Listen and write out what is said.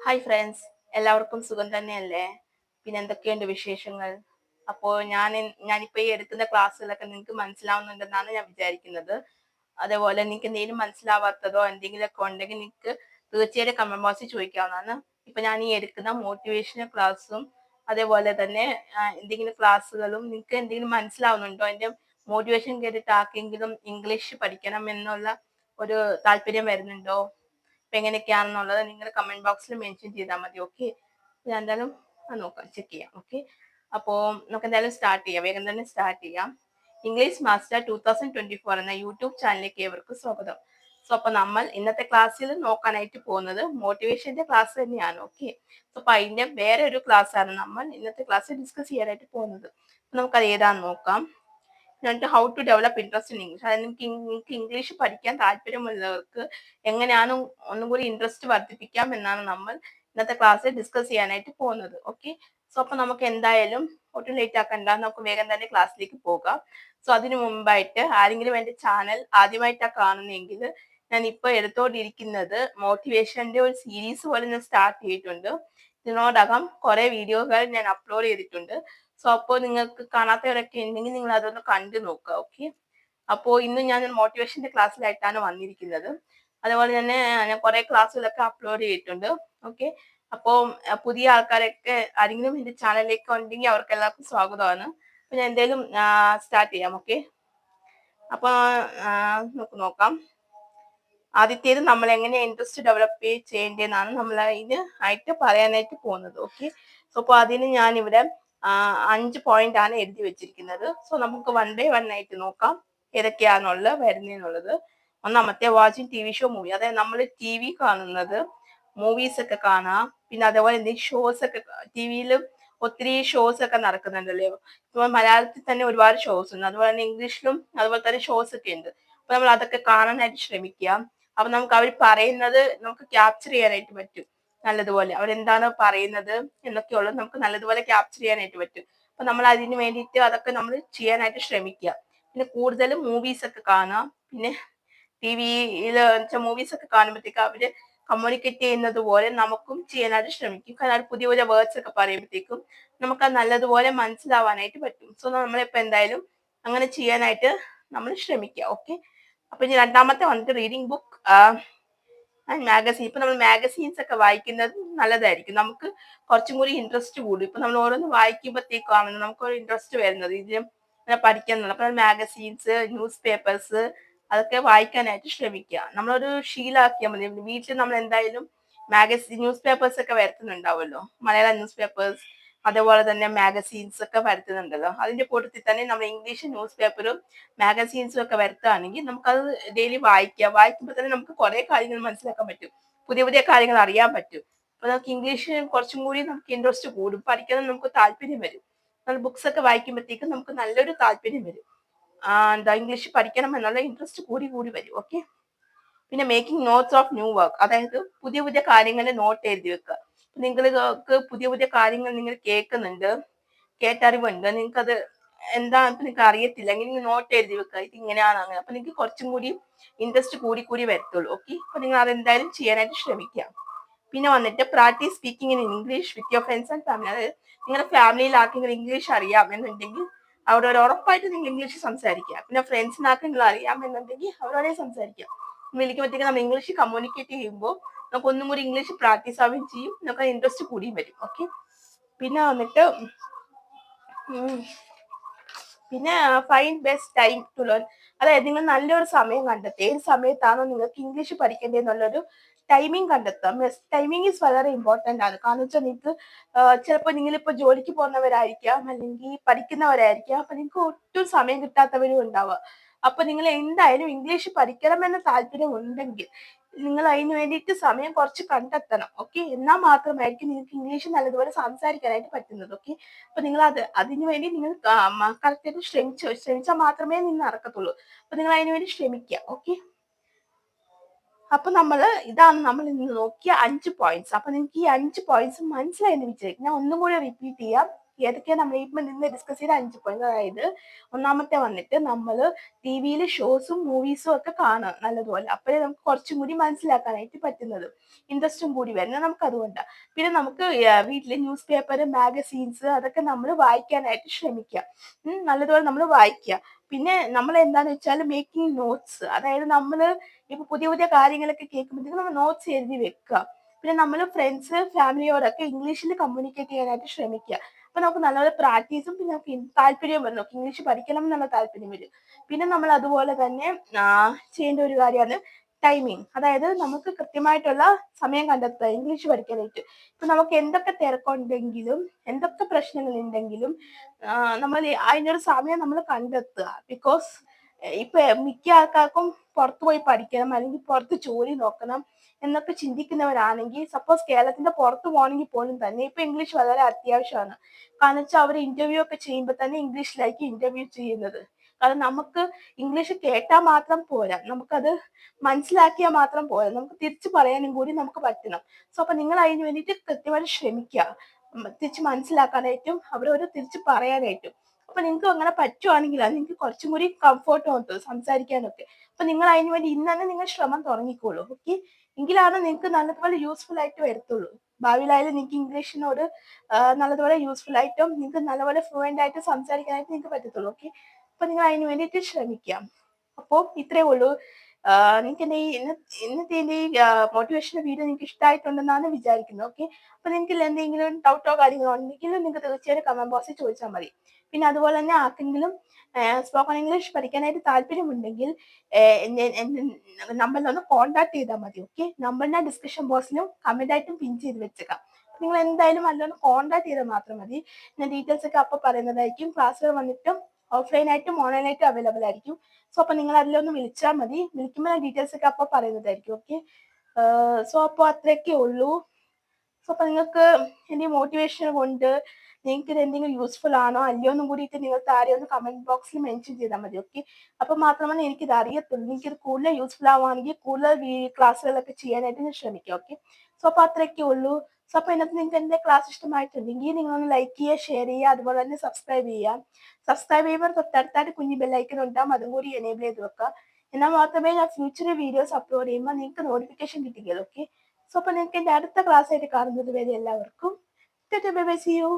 Hi friends, എല്ലാവർക്കും സുഖം തന്നെയല്ലേ? പിന്നെ എന്തൊക്കെയുണ്ട് വിശേഷങ്ങൾ? അപ്പോൾ ഞാനിപ്പോൾ ഈ എടുക്കുന്ന ക്ലാസ്സുകളൊക്കെ നിങ്ങൾക്ക് മനസ്സിലാവുന്നുണ്ടെന്നാണ് ഞാൻ വിചാരിക്കുന്നത്. അതേപോലെ നിങ്ങൾക്ക് എന്തെങ്കിലും മനസ്സിലാവാത്തതോ എന്തെങ്കിലുമൊക്കെ ഉണ്ടെങ്കിൽ നിങ്ങൾക്ക് തീർച്ചയായിട്ടും കമന്റ് ബോക്സിൽ ചോദിക്കാവുന്നതാണ്. ഇപ്പൊ ഞാൻ ഈ എടുക്കുന്ന മോട്ടിവേഷണൽ ക്ലാസ്സും അതേപോലെ തന്നെ എന്തെങ്കിലും ക്ലാസ്സുകളും നിങ്ങൾക്ക് എന്തെങ്കിലും മനസ്സിലാവുന്നുണ്ടോ? എൻ്റെ മോട്ടിവേഷൻ കേട്ടിട്ട് ആർക്കെങ്കിലും ഇംഗ്ലീഷ് പഠിക്കണം എന്നുള്ള ഒരു താല്പര്യം വരുന്നുണ്ടോ? അപ്പൊ എങ്ങനെയൊക്കെയാണെന്നുള്ളത് നിങ്ങൾ കമന്റ് ബോക്സിൽ മെൻഷൻ ചെയ്താൽ മതി. ഓക്കെ, ഞാൻ എന്തായാലും നോക്കാം, ചെക്ക് ചെയ്യാം. ഓക്കെ, അപ്പോൾ നമുക്ക് എന്തായാലും സ്റ്റാർട്ട് ചെയ്യാം, വേഗം തന്നെ സ്റ്റാർട്ട് ചെയ്യാം. ഇംഗ്ലീഷ് മാസ്റ്റർ 2024 എന്ന യൂട്യൂബ് ചാനലിലേക്ക് ഏവർക്കും സ്വാഗതം. സോ അപ്പൊ നമ്മൾ ഇന്നത്തെ ക്ലാസ്സിൽ നോക്കാനായിട്ട് പോകുന്നത് മോട്ടിവേഷന്റെ ക്ലാസ് തന്നെയാണ്. ഓക്കെ, സോ അപ്പൊ അതിന്റെ വേറെ ഒരു ക്ലാസ് ആണ് നമ്മൾ ഇന്നത്തെ ക്ലാസ്സിൽ ഡിസ്കസ് ചെയ്യാനായിട്ട് പോകുന്നത്. നമുക്കത് ഏതാന്ന് നോക്കാം. എന്നിട്ട് how to develop interest in English. അതായത് നിങ്ങൾക്ക് ഇംഗ്ലീഷ് പഠിക്കാൻ താല്പര്യമുള്ളവർക്ക് എങ്ങനെയാണ് ഒന്നും കൂടി ഇൻട്രസ്റ്റ് വർദ്ധിപ്പിക്കാം എന്നാണ് നമ്മൾ ഇന്നത്തെ ക്ലാസ്സിൽ ഡിസ്കസ് ചെയ്യാനായിട്ട് പോകുന്നത്. ഓക്കെ, സോ അപ്പൊ നമുക്ക് എന്തായാലും ഒട്ടും ലേറ്റ് ആക്കണ്ട, നമുക്ക് വേഗം തന്നെ ക്ലാസ്സിലേക്ക് പോകാം. സോ അതിനു മുമ്പായിട്ട് ആരെങ്കിലും എൻ്റെ ചാനൽ ആദ്യമായിട്ടാണ് കാണുന്നതെങ്കിൽ ഞാൻ ഇപ്പോൾ എടുത്തോണ്ടിരിക്കുന്നത് മോട്ടിവേഷന്റെ ഒരു സീരീസ് പോലെ ഞാൻ സ്റ്റാർട്ട് ചെയ്തിട്ടുണ്ട്. ഇതിനോടകം കുറെ വീഡിയോകൾ ഞാൻ അപ്ലോഡ് ചെയ്തിട്ടുണ്ട്. സോ അപ്പോൾ നിങ്ങൾക്ക് കാണാത്തവരൊക്കെ ഉണ്ടെങ്കിൽ നിങ്ങൾ അതൊന്ന് കണ്ടു നോക്കുക. ഓക്കെ, അപ്പോൾ ഇന്ന് ഞാൻ മോട്ടിവേഷന്റെ ക്ലാസ്സിലായിട്ടാണ് വന്നിരിക്കുന്നത്. അതുപോലെ തന്നെ ഞാൻ കുറെ ക്ലാസ്സുകളൊക്കെ അപ്ലോഡ് ചെയ്തിട്ടുണ്ട്. ഓക്കെ, അപ്പോൾ പുതിയ ആൾക്കാരൊക്കെ ആരെങ്കിലും എൻ്റെ ചാനലിലേക്ക് ഉണ്ടെങ്കിൽ അവർക്ക് എല്ലാവർക്കും സ്വാഗതമാണ്. അപ്പൊ ഞാൻ എന്തായാലും സ്റ്റാർട്ട് ചെയ്യാം. ഓക്കെ, അപ്പൊ നമുക്ക് നോക്കാം. ആദ്യത്തേത് നമ്മൾ എങ്ങനെ ഇൻട്രസ്റ്റ് ഡെവലപ്പ് ചെയ്യേണ്ടതെന്നാണ് നമ്മൾ അതിന് ആയിട്ട് പറയാനായിട്ട് പോകുന്നത്. ഓക്കെ, സോ അപ്പോൾ അതിന് ഞാൻ ഇവിടെ 5 പോയിന്റ് ആണ് എഴുതി വെച്ചിരിക്കുന്നത്. സോ നമുക്ക് 1 by 1 ആയിട്ട് നോക്കാം ഏതൊക്കെയാണുള്ളത് വരുന്നതെന്നുള്ളത്. ഒന്നാമത്തെ watching T V show movie, അതായത് നമ്മൾ ടി വി കാണുന്നത്, മൂവീസ് ഒക്കെ കാണാം. പിന്നെ അതേപോലെ എന്തെങ്കിലും ഷോസ് ഒക്കെ ടി വിയിൽ ഒത്തിരി ഷോസ് ഒക്കെ നടക്കുന്നുണ്ടല്ലോ. ഇപ്പൊ മലയാളത്തിൽ തന്നെ ഒരുപാട് ഷോസ് ഉണ്ട്, അതുപോലെ തന്നെ ഇംഗ്ലീഷിലും അതുപോലെ തന്നെ ഷോസ് ഒക്കെ ഉണ്ട്. അപ്പൊ നമ്മൾ അതൊക്കെ കാണാനായിട്ട് ശ്രമിക്കുക. അപ്പൊ നമുക്ക് അവർ പറയുന്നത് നമുക്ക് ക്യാപ്ചർ ചെയ്യാനായിട്ട് പറ്റും നല്ലതുപോലെ. അവരെന്താണ് പറയുന്നത് എന്നൊക്കെയുള്ളത് നമുക്ക് നല്ലതുപോലെ ക്യാപ്ചർ ചെയ്യാനായിട്ട് പറ്റും. അപ്പൊ നമ്മൾ അതിന് വേണ്ടിയിട്ട് അതൊക്കെ നമ്മൾ ചെയ്യാനായിട്ട് ശ്രമിക്കുക. പിന്നെ കൂടുതലും മൂവീസ് ഒക്കെ കാണാം. പിന്നെ ടി വിയിൽ മൂവീസ് ഒക്കെ കാണുമ്പോഴത്തേക്ക് അവര് കമ്മ്യൂണിക്കേറ്റ് ചെയ്യുന്നത് പോലെ നമുക്കും ചെയ്യാനായിട്ട് ശ്രമിക്കും. കാരണം പുതിയ പുതിയ വേർഡ്സ് ഒക്കെ പറയുമ്പോഴത്തേക്കും നമുക്ക് അത് നല്ലതുപോലെ മനസ്സിലാവാനായിട്ട് പറ്റും. സോ നമ്മളിപ്പോ എന്തായാലും അങ്ങനെ ചെയ്യാനായിട്ട് നമ്മൾ ശ്രമിക്കുക. ഓക്കെ, അപ്പൊ ഇനി രണ്ടാമത്തെ വന്നിട്ട് റീഡിംഗ് ബുക്ക് ആൻഡ് മാഗസീൻ. ഇപ്പൊ നമ്മൾ മാഗസീൻസ് ഒക്കെ വായിക്കുന്നത് നല്ലതായിരിക്കും, നമുക്ക് കുറച്ചും കൂടി ഇൻട്രസ്റ്റ് കൂടും. ഇപ്പൊ നമ്മൾ ഓരോന്ന് വായിക്കുമ്പോഴത്തേക്കാണ് നമുക്ക് ഒരു ഇൻട്രസ്റ്റ് വരുന്നത് ഇതിലും പഠിക്കാന്നുള്ളത്. അപ്പൊ മാഗസീൻസ്, ന്യൂസ് പേപ്പേഴ്സ് അതൊക്കെ വായിക്കാനായിട്ട് ശ്രമിക്കുക. നമ്മളൊരു ശീലമാക്കിയാൽ മതി. വീട്ടിൽ നമ്മൾ എന്തായാലും ന്യൂസ് പേപ്പേഴ്സ് ഒക്കെ വരുത്തുന്നുണ്ടാവുമല്ലോ, മലയാളം ന്യൂസ് പേപ്പേഴ്സ് അതേപോലെ തന്നെ മാഗസീൻസ് ഒക്കെ വരുത്തുന്നുണ്ടല്ലോ. അതിന്റെ കൂട്ടത്തിൽ തന്നെ നമ്മൾ ഇംഗ്ലീഷ് ന്യൂസ് പേപ്പറും മാഗസീൻസും ഒക്കെ വരുത്തുകയാണെങ്കിൽ നമുക്കത് ഡെയിലി വായിക്കുമ്പോൾ തന്നെ നമുക്ക് കുറെ കാര്യങ്ങൾ മനസ്സിലാക്കാൻ പറ്റും, പുതിയ പുതിയ കാര്യങ്ങൾ അറിയാൻ പറ്റും. അപ്പൊ നമുക്ക് ഇംഗ്ലീഷ് കുറച്ചും കൂടി നമുക്ക് ഇൻട്രസ്റ്റ് കൂടും, പഠിക്കാൻ നമുക്ക് താല്പര്യം വരും. നമ്മൾ ബുക്സ് ഒക്കെ വായിക്കുമ്പോഴത്തേക്കും നമുക്ക് നല്ലൊരു താല്പര്യം വരും. ഇംഗ്ലീഷ് പഠിക്കണം എന്നുള്ള ഇൻട്രസ്റ്റ് കൂടി കൂടി വരും. ഓക്കെ, പിന്നെ making notes of new work, അതായത് പുതിയ പുതിയ കാര്യങ്ങൾ നോട്ട് എഴുതി വെക്കുക. നിങ്ങൾക്ക് പുതിയ പുതിയ കാര്യങ്ങൾ നിങ്ങൾ കേട്ടറിവുണ്ട്, നിങ്ങൾക്ക് അത് എന്താണെന്ന് നിങ്ങൾക്ക് അറിയത്തില്ല, എങ്കിൽ നോട്ട് എഴുതി വെക്കുക, ഇത് ഇങ്ങനെയാണ് അങ്ങനെ. അപ്പൊ നിങ്ങൾക്ക് കുറച്ചും കൂടി ഇൻട്രസ്റ്റ് കൂടി കൂടി വരത്തുള്ളൂ. ഓക്കെ, അപ്പൊ നിങ്ങൾ അതെന്തായാലും ചെയ്യാനായിട്ട് ശ്രമിക്കുക. പിന്നെ വന്നിട്ട് practice speaking in English with your friends and family. അതായത് നിങ്ങളുടെ ഫാമിലിയിൽ ആർക്കെങ്കിലും ഇംഗ്ലീഷ് അറിയാമെന്നുണ്ടെങ്കിൽ അവരോട് ഉറപ്പായിട്ട് നിങ്ങൾ ഇംഗ്ലീഷ് സംസാരിക്കുക. പിന്നെ ഫ്രണ്ട്സിന് ആർക്കെങ്കിലും അറിയാമെന്നുണ്ടെങ്കിൽ അവരോടെ സംസാരിക്കുക. വിളിക്കുമ്പോഴത്തേക്ക് നമ്മൾ ഇംഗ്ലീഷ് കമ്മ്യൂണിക്കേറ്റ് ചെയ്യുമ്പോൾ നമുക്ക് ഒന്നും കൂടി ഇംഗ്ലീഷ് പ്രാക്ടീസ് ആവുകയും ചെയ്യും, നമുക്ക് ഇൻട്രസ്റ്റ് കൂടിയും വരും. ഓക്കെ, പിന്നെ വന്നിട്ട് പിന്നെ find best time to learn, അതായത് നിങ്ങൾ നല്ലൊരു സമയം കണ്ടെത്തുക. ഏത് സമയത്താണോ നിങ്ങൾക്ക് ഇംഗ്ലീഷ് പഠിക്കേണ്ടതെന്നുള്ളൊരു ടൈമിംഗ് കണ്ടെത്താം. ടൈമിംഗ് ഈസ് വളരെ ഇമ്പോർട്ടന്റ് ആണ്. കാരണം വെച്ചാൽ നിങ്ങൾക്ക് ചിലപ്പോൾ നിങ്ങളിപ്പോൾ ജോലിക്ക് പോകുന്നവരായിരിക്കാം, അല്ലെങ്കിൽ പഠിക്കുന്നവരായിരിക്കാം. അപ്പൊ നിങ്ങൾക്ക് ഒട്ടും സമയം കിട്ടാത്തവരും ഉണ്ടാവുക. അപ്പൊ നിങ്ങൾ എന്തായാലും ഇംഗ്ലീഷ് പഠിക്കണമെന്ന് താല്പര്യം ഉണ്ടെങ്കിൽ നിങ്ങൾ അതിന് വേണ്ടിയിട്ട് സമയം കുറച്ച് കണ്ടെത്തണം. ഓക്കെ, എന്നാൽ മാത്രമായിരിക്കും നിങ്ങൾക്ക് ഇംഗ്ലീഷ് നല്ലതുപോലെ സംസാരിക്കാനായിട്ട് പറ്റുന്നത്. ഓക്കെ, അപ്പൊ നിങ്ങൾ അതിനു വേണ്ടി നിങ്ങൾ കറക്റ്റായിട്ട് ശ്രമിച്ചാൽ മാത്രമേ നിങ്ങൾ നടക്കത്തുള്ളൂ. അപ്പൊ നിങ്ങൾ അതിനു വേണ്ടി ശ്രമിക്കുക. ഓക്കെ, അപ്പൊ ഇതാണ് നമ്മൾ ഇന്ന് നോക്കിയ 5 പോയിന്റ്സ്. അപ്പൊ നിങ്ങൾക്ക് ഈ 5 പോയിന്റ്സ് മനസ്സിലായെന്ന് വിചാരിക്കും. ഞാൻ ഒന്നും കൂടി റിപ്പീറ്റ് ചെയ്യാം. ഏതൊക്കെയാണ് നമ്മൾ ഇപ്പം നിന്ന് ഡിസ്കസ് ചെയ്ത 5 പോയിന്റ്. അതായത് ഒന്നാമത്തെ വന്നിട്ട് നമ്മൾ ടിവിയിൽ ഷോസും മൂവീസും ഒക്കെ കാണുക നല്ലതുപോലെ. അപ്പോഴേ നമുക്ക് കുറച്ചും കൂടി മനസ്സിലാക്കാനായിട്ട് പറ്റുന്നത്, ഇൻട്രസ്റ്റും കൂടി വരുന്നത് നമുക്ക് അതുകൊണ്ടാണ്. പിന്നെ നമുക്ക് വീട്ടിൽ ന്യൂസ് പേപ്പർ, മാഗസീൻസ് അതൊക്കെ നമ്മൾ വായിക്കാനായിട്ട് ശ്രമിക്കുക. നല്ലതുപോലെ നമ്മൾ വായിക്കുക. പിന്നെ നമ്മൾ എന്താന്ന് വെച്ചാൽ മേക്കിംഗ് നോട്ട്സ്, അതായത് നമ്മൾ ഇപ്പൊ പുതിയ പുതിയ കാര്യങ്ങളൊക്കെ കേൾക്കുമ്പോഴത്തേക്കും നമ്മൾ നോട്ട്സ് എഴുതി വെക്കുക. പിന്നെ നമ്മൾ ഫ്രണ്ട്സ് ഫാമിലിയോടൊക്കെ ഇംഗ്ലീഷിൽ കമ്മ്യൂണിക്കേറ്റ് ചെയ്യാനായിട്ട് ശ്രമിക്കുക. അപ്പൊ നമുക്ക് നല്ലപോലെ പ്രാക്ടീസും പിന്നെ നമുക്ക് താല്പര്യം വരും, നമുക്ക് ഇംഗ്ലീഷ് പഠിക്കണം എന്നുള്ള താല്പര്യം വരും. പിന്നെ നമ്മൾ അതുപോലെ തന്നെ ചെയ്യേണ്ട ഒരു കാര്യമാണ് ടൈമിങ്. അതായത് നമുക്ക് കൃത്യമായിട്ടുള്ള സമയം കണ്ടെത്തുക ഇംഗ്ലീഷ് പഠിക്കാനായിട്ട്. ഇപ്പൊ നമുക്ക് എന്തൊക്കെ തിരക്കുണ്ടെങ്കിലും എന്തൊക്കെ പ്രശ്നങ്ങൾ ഉണ്ടെങ്കിലും നമ്മൾ അതിനൊരു സമയം നമ്മൾ കണ്ടെത്തുക. ബിക്കോസ് ഇപ്പൊ മിക്ക ആൾക്കാർക്കും പുറത്തു പോയി പഠിക്കണം അല്ലെങ്കിൽ പുറത്ത് ജോലി നോക്കണം എന്നൊക്കെ ചിന്തിക്കുന്നവരാണെങ്കിൽ, സപ്പോസ് കേരളത്തിന്റെ പുറത്ത് പോകണമെങ്കിൽ പോലും തന്നെ ഇപ്പൊ ഇംഗ്ലീഷ് വളരെ അത്യാവശ്യമാണ്. കാരണം വെച്ചാൽ അവർ ഇന്റർവ്യൂ ഒക്കെ ചെയ്യുമ്പോൾ തന്നെ ഇംഗ്ലീഷിലായിരിക്കും ഇന്റർവ്യൂ ചെയ്യുന്നത്. കാരണം നമുക്ക് ഇംഗ്ലീഷ് കേട്ടാൽ മാത്രം പോരാ, നമുക്കത് മനസ്സിലാക്കിയാൽ മാത്രം പോരാ, നമുക്ക് തിരിച്ചു പറയാനും കൂടി നമുക്ക് പറ്റണം. സോ അപ്പൊ നിങ്ങൾ അതിന് വേണ്ടിയിട്ട് കൃത്യമായിട്ട് ശ്രമിക്കുക, തിരിച്ച് മനസ്സിലാക്കാനായിട്ടും അവരോട് തിരിച്ച് പറയാനായിട്ടും. അപ്പൊ നിങ്ങൾക്ക് അങ്ങനെ പറ്റുവാണെങ്കിൽ അത് നിങ്ങൾക്ക് കുറച്ചും കൂടി കംഫോർട്ട് തോന്നും സംസാരിക്കാനൊക്കെ. അപ്പൊ നിങ്ങൾ അതിന് വേണ്ടി ഇന്ന് തന്നെ നിങ്ങൾ ശ്രമം തുടങ്ങിക്കോളൂ. ഓക്കെ, എങ്കിലാണ് നിങ്ങൾക്ക് നല്ലതുപോലെ യൂസ്ഫുൾ ആയിട്ട് വരത്തുള്ളൂ. ഭാവിയിലായാലും നിങ്ങൾക്ക് ഇംഗ്ലീഷിനോട് നല്ലതുപോലെ യൂസ്ഫുൾ ആയിട്ടും നിങ്ങൾക്ക് നല്ലപോലെ ഫ്ലുവൻ്റ് ആയിട്ട് സംസാരിക്കാനായിട്ട് നിങ്ങൾക്ക് പറ്റത്തുള്ളൂ. ഓക്കെ, അപ്പൊ നിങ്ങൾ അതിന് വേണ്ടിയിട്ട് ശ്രമിക്കാം. അപ്പോൾ ഇത്രയേ ഉള്ളൂ. നിങ്ങൾക്ക് എന്റെ ഇന്നത്തെ എന്റെ ഈ മോട്ടിവേഷണൽ വീഡിയോ നിങ്ങൾക്ക് ഇഷ്ടമായിട്ടുണ്ടെന്നാണ് വിചാരിക്കുന്നത്. ഓക്കെ, അപ്പൊ നിങ്ങൾക്ക് എന്തെങ്കിലും ഡൗട്ടോ കാര്യങ്ങളോ ഉണ്ടെങ്കിൽ നിങ്ങൾക്ക് തീർച്ചയായും കമന്റ് ബോക്സിൽ ചോദിച്ചാൽ മതി. പിന്നെ അതുപോലെ തന്നെ ആർക്കെങ്കിലും സ്പോക്കൺ ഇംഗ്ലീഷ് പഠിക്കാനായിട്ട് താല്പര്യമുണ്ടെങ്കിൽ നമ്പറിലൊന്ന് കോൺടാക്ട് ചെയ്താൽ മതി. ഓക്കെ, നമ്പർ ഞാൻ ഡിസ്ക്രിപ്ഷൻ ബോക്സിലും കമന്റ് ആയിട്ടും പിൻ ചെയ്ത് വെച്ചേക്കാം. നിങ്ങൾ എന്തായാലും അതിലൊന്ന് കോൺടാക്ട് ചെയ്താൽ മാത്രം മതി. ഞാൻ ഡീറ്റെയിൽസ് ഒക്കെ അപ്പോൾ പറയുന്നതായിരിക്കും. ക്ലാസ്സുകൾ വന്നിട്ടും ഓഫ്ലൈൻ ആയിട്ടും ഓൺലൈൻ ആയിട്ടും അവൈലബിൾ ആയിരിക്കും. സോ അപ്പൊ നിങ്ങൾ അതിലൊന്ന് വിളിച്ചാൽ മതി. വിളിക്കുമ്പോൾ ഞാൻ ഡീറ്റെയിൽസ് ഒക്കെ അപ്പോൾ പറയുന്നതായിരിക്കും. ഓക്കെ, സോ അപ്പോൾ അത്രയൊക്കെ ഉള്ളൂ. സോ അപ്പൊ നിങ്ങൾക്ക് എന്റെ മോട്ടിവേഷൻ കൊണ്ട് നിങ്ങൾക്ക് ഇത് എന്തെങ്കിലും യൂസ്ഫുൾ ആണോ അല്ലയോ എന്നും കൂടിയിട്ട് നിങ്ങൾ താഴെ ഒന്ന് കമന്റ് ബോക്സിൽ മെൻഷൻ ചെയ്താൽ മതി. ഓക്കെ, അപ്പൊ മാത്രമേ എനിക്കിത് അറിയത്തുള്ളൂ. എനിക്കിത് കൂടുതൽ യൂസ്ഫുൾ ആവുകയാണെങ്കിൽ കൂടുതൽ ക്ലാസ്സുകളൊക്കെ ചെയ്യാനായിട്ട് ഞാൻ ശ്രമിക്കാം. ഓക്കെ, സോ അപ്പൊ അത്രയൊക്കെ ഉള്ളൂ. സോ അപ്പൊ ഇതിനകത്ത് നിങ്ങൾക്ക് എന്റെ ക്ലാസ് ഇഷ്ടമായിട്ടുണ്ടെങ്കിൽ നിങ്ങളൊന്ന് ലൈക്ക് ചെയ്യുക, ഷെയർ ചെയ്യുക, അതുപോലെ തന്നെ സബ്സ്ക്രൈബ് ചെയ്യുക. സബ്സ്ക്രൈബ് ചെയ്യുമ്പോൾ തൊട്ടടുത്തായിട്ട് കുഞ്ഞു ബെല്ലൈക്കൺ ഉണ്ടാകും, അതും കൂടി എനേബിൾ ചെയ്ത് വെക്കുക. എന്നാൽ മാത്രമേ ഞാൻ ഫ്യൂച്ചർ വീഡിയോസ് അപ്ലോഡ് ചെയ്യുമ്പോൾ നിങ്ങൾക്ക് നോട്ടിഫിക്കേഷൻ കിട്ടുകയുള്ളൂ. ഓക്കെ, സോ അപ്പൊ നിങ്ങൾക്ക് എന്റെ അടുത്ത ക്ലാസ് ആയിട്ട് കാണുന്നത് വരെ എല്ലാവർക്കും ബൈ ബൈ, സീ യു.